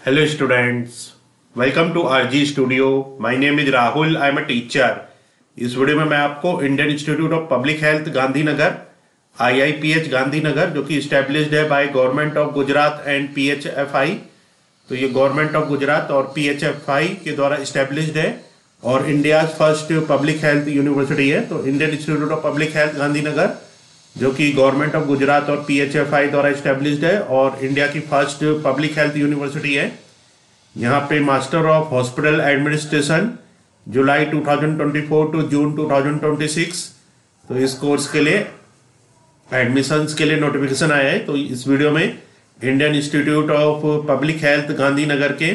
Hello students, welcome to RG Studio. My name is Rahul. I am a teacher. इस video में मैं आपको Indian institute of public health Gandhinagar IIPH Gandhinagar जो कि established है by government of Gujarat and PHFI। तो ये गवर्नमेंट ऑफ गुजरात और PHFI के द्वारा इस्टेब्लिश्ड है और India first public health university है। तो Indian institute of public health Gandhinagar जो कि गवर्नमेंट ऑफ गुजरात और PHFI द्वारा इस्टेब्लिश्ड है और इंडिया की फर्स्ट पब्लिक हेल्थ यूनिवर्सिटी है। यहाँ पे master of hospital administration July 2024 to June 2026। तो इस कोर्स के लिए एडमिशंस के लिए नोटिफिकेशन आया है। तो इस वीडियो में Indian institute of public health Gandhinagar के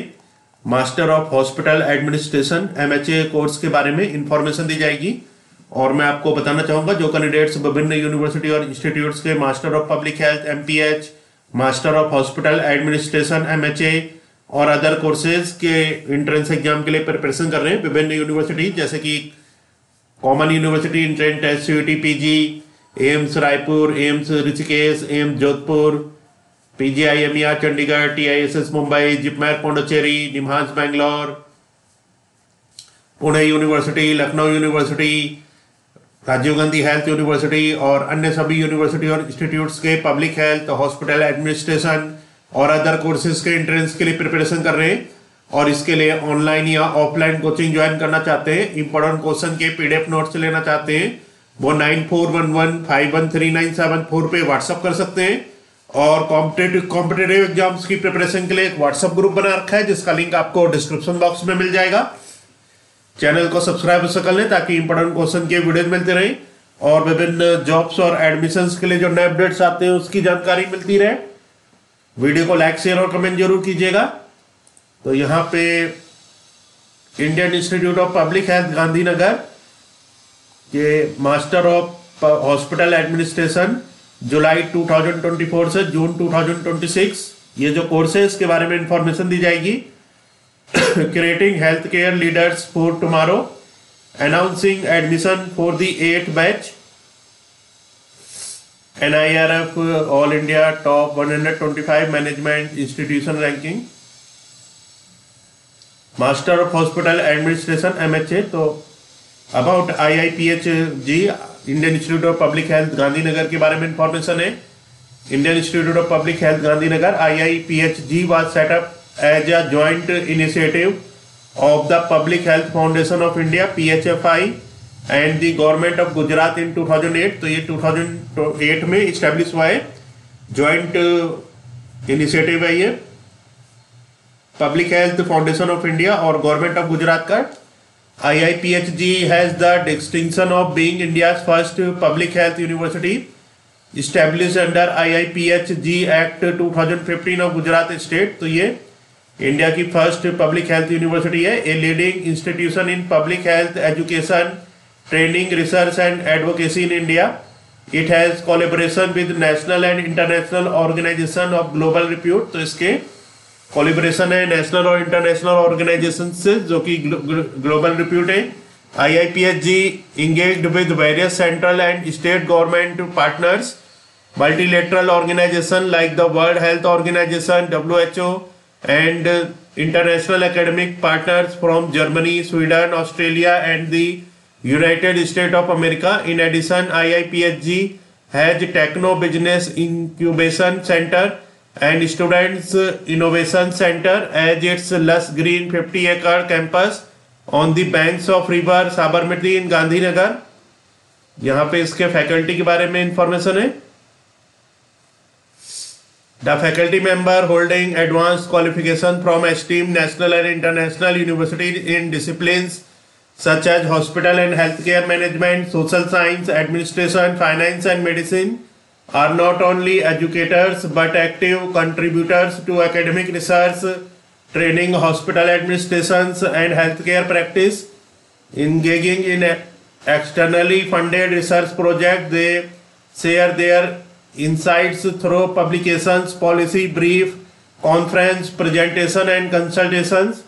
master of hospital administration MHA course के बारे में इंफॉर्मेशन दी जाएगी और मैं आपको बताना चाहूँगा जो कैंडिडेट्स विभिन्न यूनिवर्सिटी और इंस्टीट्यूट्स के master of public health MPH, master of hospital administration MHA और अदर कोर्सेज के एंट्रेंस एग्जाम के लिए प्रिपरेशन कर रहे हैं विभिन्न यूनिवर्सिटी जैसे कि common university entrance test CUET PG, AIIMS Raipur, AIIMS Rishikesh, AIIMS Jodhpur, PGI-MER Chandigarh, TISS Mumbai, JIPMER Pondicherry, NIMHANS Bangalore, Pune university, Lucknow university, Rajiv Gandhi health university और अन्य सभी यूनिवर्सिटी और इंस्टीट्यूट्स के पब्लिक हेल्थ, हॉस्पिटल एडमिनिस्ट्रेशन और अदर कोर्सेज के एंट्रेंस के लिए प्रिपरेशन कर रहे हैं और इसके लिए ऑनलाइन या ऑफलाइन कोचिंग ज्वाइन करना चाहते हैं, इंपॉर्टेंट क्वेश्चन के PDF नोट्स लेना चाहते हैं, वो 9411513974 पे व्हाट्सअप कर सकते हैं। और कॉम्पिटेटिव एग्जाम्स की प्रिपरेशन के लिए एक व्हाट्सअप ग्रुप बना रखा है जिसका लिंक आपको डिस्क्रिप्शन बॉक्स में मिल जाएगा। चैनल को सब्सक्राइब कर लें ताकि इंपॉर्टेंट क्वेश्चन के वीडियोज मिलते रहें और विभिन्न जॉब्स और एडमिशंस के लिए जो नए अपडेट्स आते हैं उसकी जानकारी मिलती रहे। वीडियो को लाइक, शेयर और कमेंट जरूर कीजिएगा। तो यहाँ पे Indian institute of public health Gandhinagar के master of hospital administration July 2024 से जून 2026 ये जो कोर्स है इसके बारे में इंफॉर्मेशन दी जाएगी। Creating health care leaders for tomorrow, announcing admission for the 8th batch, NIRF all India top 125 management institution ranking, master of hospital administration MHA। तो about IIPH G Indian institute of public health Gandhinagar के बारे में information है। Indian institute of public health Gandhinagar IIPH G was set up as a joint initiative of the Public Health Foundation of India PHFI and the Government of Gujarat in 2008। तो ये 2008 में establish हुआ है, joint initiative है ये public health foundation of India और government of Gujarat का। IIPHG has the distinction of being India's first public health university established under IIPHG Act 2015 of Gujarat State। तो ये इंडिया की फर्स्ट पब्लिक हेल्थ यूनिवर्सिटी है, a leading institution in public health education, training, research and advocacy in India. It has collaboration with national and international organisation of global repute. तो इसके collaboration है national और international organisation से जो कि global repute है। IIPHG engaged with various central and state government partners, multilateral organizations like the World Health Organization WHO and international academic partners from Germany, Sweden, Australia and the United States of America. In addition, IIPHG has Techno Business Incubation Center and Students Innovation Center as its lush green 50-acre campus on the banks of river Sabarmati in Gandhinagar। यहाँ पे इसके faculty के बारे में information है। The faculty member holding advanced qualification from esteemed national and international universities in disciplines such as hospital and healthcare management, social science, administration, finance and medicine are not only educators but active contributors to academic research, training, hospital administrations and healthcare practice. Engaging in externally funded research projects, they share their insights through publications, policy brief, conference, presentation and consultations.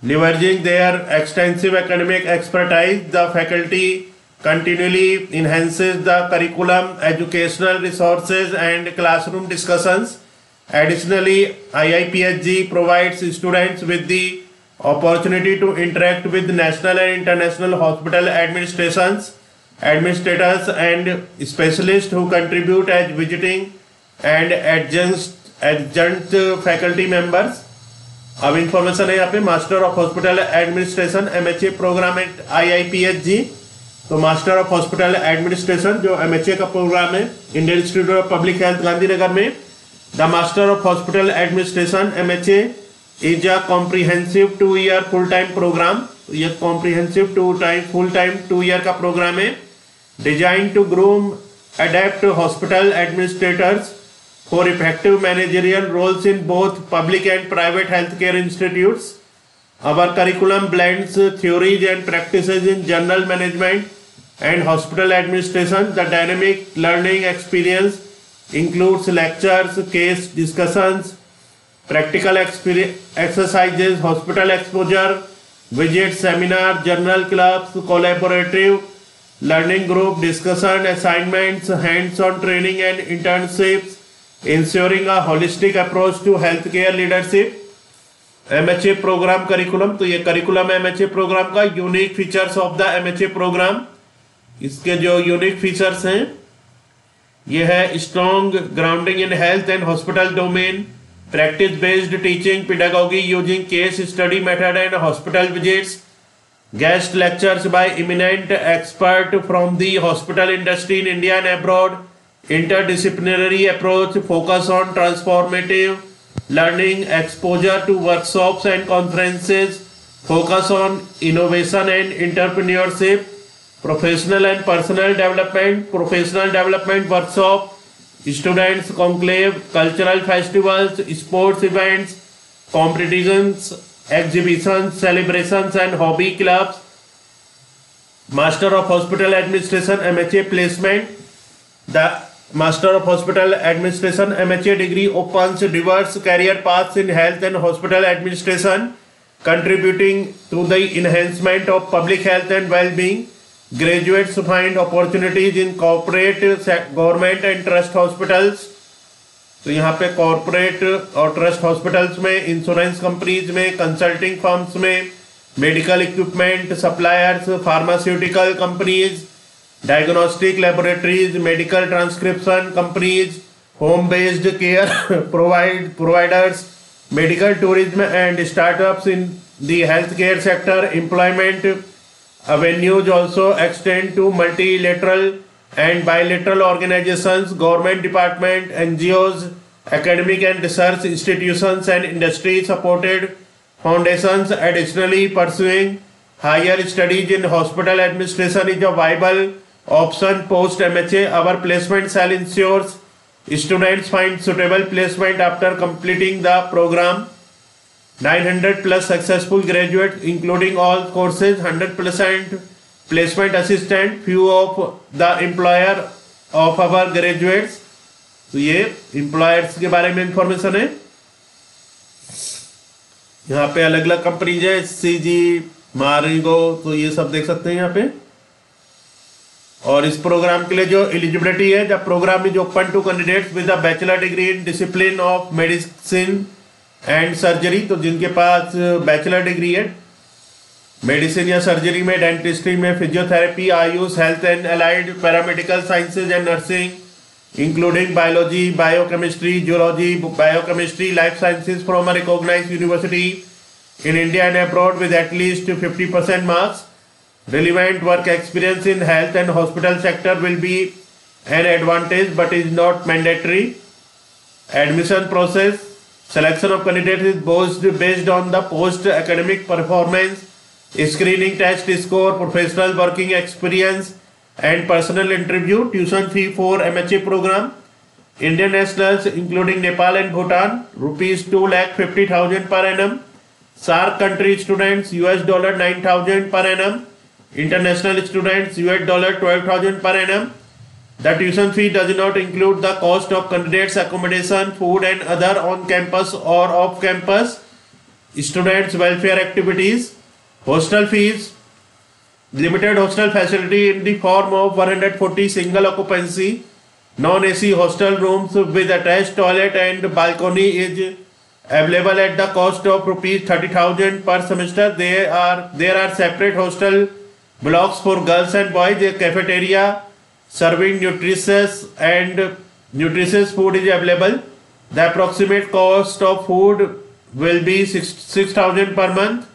Leveraging their extensive academic expertise, the faculty continually enhances the curriculum, educational resources and classroom discussions Additionally, IIPHG provides students with the opportunity to interact with national and international hospital administrators and specialists who contribute as visiting and adjunct faculty members. अब information है यहाँ पे master of hospital administration MHA programme at IIPHG। तो master of hospital administration जो MHA का programme है Indian institute of public health Gandhinagar में। The master of hospital administration MHA is a comprehensive 2-year full time programme. ये comprehensive full time 2-year का programme है design to groom adept hospital administrators for effective managerial roles in both public and private healthcare institutes. Our curriculum blends theories and practices in general management and hospital administration. The dynamic learning experience includes lectures, case discussions, practical exercises, hospital exposure, visits, seminars, journal clubs, collaborative learning group discussion, assignments, hands-on training and internships, ensuring a holistic approach to healthcare leadership. MHA programme curriculum. तो ये curriculum MHA programme का unique features of the MHA programme. इसके जो unique features हैं ये है strong grounding in health and hospital domain, practice based teaching pedagogy using case study method and hospital visits, guest lectures by eminent expert from the hospital industry in India and abroad, interdisciplinary approach, focus on transformative learning, exposure to workshops and conferences, focus on innovation and entrepreneurship, professional and personal development workshop, students conclave, cultural festivals, sports events, competitions, exhibitions, celebrations and hobby clubs. Master of Hospital Administration MHA placement. The Master of Hospital Administration MHA degree opens diverse career paths in health and hospital administration, contributing to the enhancement of public health and well-being. Graduates find opportunities in corporate, government and trust hospitals. तो यहाँ पे corporate और trust hospitals में, insurance companies में, consulting firms में, medical equipment suppliers, pharmaceutical companies, diagnostic laboratories, medical transcription companies, home-based care providers, medical tourism and startups in the healthcare sector. Employment avenues also extend to multilateral and bilateral organizations, government department, NGOs, academic and research institutions and industry-supported foundations. Additionally, pursuing higher studies in hospital administration is a viable option post MHA. Our placement cell ensures students find suitable placement after completing the program. 900 plus successful graduates including all courses, 100% placement assistant, few of the employer of our graduates. तो ये employers के बारे में information है। यहाँ पे अलग अलग कंपनीज है, SCG, मारिगो, तो ये सब देख सकते हैं यहाँ पे। और इस प्रोग्राम के लिए जो एलिजिबिलिटी है, the programme is open to candidates with a bachelor degree in discipline of medicine and surgery. तो जिनके पास बैचलर डिग्री है मेडिसिन या सर्जरी में, डेंटिस्ट्री में, physiotherapy, AYUSH, health and allied paramedical sciences and nursing, including biology, biochemistry, zoology, biochemistry, life sciences from a recognised university in India and abroad with at least 50% marks. Relevant work experience in health and hospital sector will be an advantage but is not mandatory. Admission process, selection of candidates is based on the post academic performance, screening test score, professional working experience and personal interview. Tuition fee for MHA program, Indian nationals including Nepal and Bhutan, rupees 2,50,000 per annum. SAARC country students $9,000 per annum. International students $12,000 per annum. The tuition fee does not include the cost of candidates' accommodation, food and other on-campus or off-campus students' welfare activities. Hostel fees, limited hostel facility in the form of 140 single occupancy non-AC hostel rooms with attached toilet and balcony is available at the cost of rupees 30,000 per semester. There are separate hostel blocks for girls and boys. A cafeteria serving nutritious food is available. The approximate cost of food will be 6,000 per month.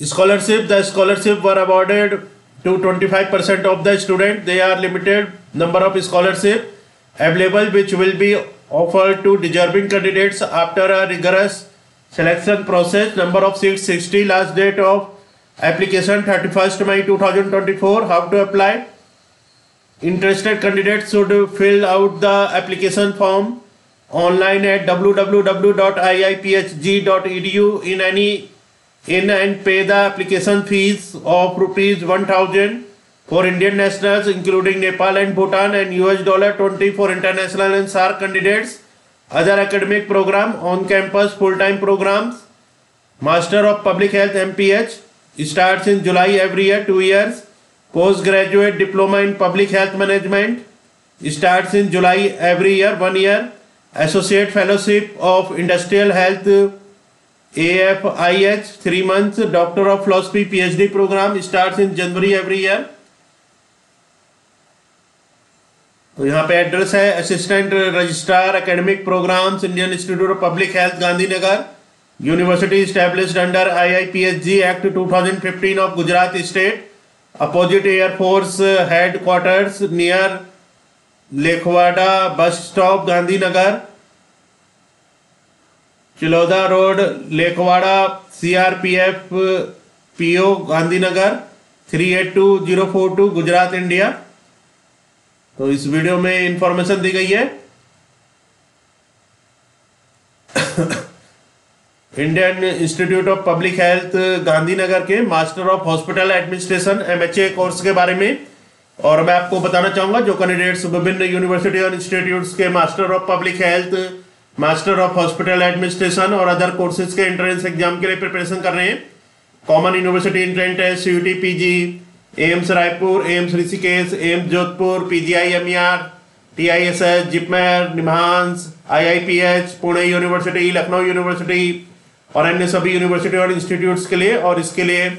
Scholarship. The scholarship were awarded to 25% of the student. There are limited number of scholarship available which will be offered to deserving candidates after a rigorous selection process. Number of seats 60. Last date of application 31st May 2024. How to apply? Interested candidates should fill out the application form online at www.iiphg.edu and pay the application fees of rupees 1,000 for Indian nationals including Nepal and Bhutan and $20 for international and SAARC candidates. Other academic program on campus full-time programs. Master of Public Health MPH starts in July every year, 2 years. Postgraduate Diploma in Public Health Management starts in July every year, 1 year. Associate Fellowship of Industrial Health AFIH 3 months. Doctor of Philosophy PhD program starts in January every year. तो यहाँ पे address है assistant registrar academic programmes Indian institute of public health Gandhinagar. University established under IIPHG Act 2015 of Gujarat State. Opposite Air Force Headquarters near Lekhawada bus stop Gandhinagar. Chiloda road Lekhawada CRPF PO Gandhinagar 382042 Gujarat India. तो इस video में information दी गई है Indian institute of public health Gandhinagar के master of hospital administration MHA course के बारे में. और मैं आपको बताना चाहूंगा जो कैंडिडेट्स विभिन्न यूनिवर्सिटी और इंस्टीट्यूट्स के master of public health, master of hospital administration और अदर कोर्सेज के एंट्रेंस एग्जाम के लिए प्रिपरेशन कर रहे हैं. Common university entrance test, CUT PG, AIIMS Raipur, AIIMS Rishikesh, AIIMS Jodhpur, PGI MER, TISS, JIPMER, NIMHANS, IIPH, Pune university, Lucknow university और अन्य सभी यूनिवर्सिटी और इंस्टीट्यूट्स के लिए. और इसके लिए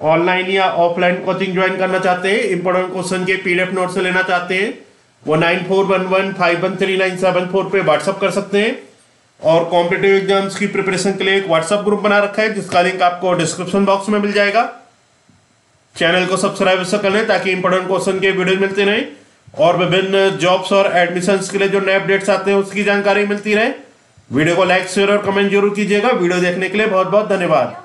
ऑनलाइन या ऑफलाइन कोचिंग ज्वाइन करना चाहते हैं, इंपॉर्टेंट क्वेश्चन के PDF नोट से लेना चाहते हैं, वो 9411513974 पे व्हाट्सअप कर सकते हैं. और कॉम्पिटिटिव एग्जाम्स की प्रिपरेशन के लिए एक व्हाट्सएप ग्रुप बना रखा है जिसका लिंक आपको डिस्क्रिप्शन बॉक्स में मिल जाएगा. चैनल को सब्सक्राइब कर लें ताकि इंपॉर्टेंट क्वेश्चन के वीडियो मिलते रहें और विभिन्न जॉब्स और एडमिशंस के लिए जो नए अपडेट्स आते हैं उसकी जानकारी मिलती रहे. वीडियो को लाइक, शेयर और कमेंट जरूर कीजिएगा. वीडियो देखने के लिए बहुत बहुत धन्यवाद.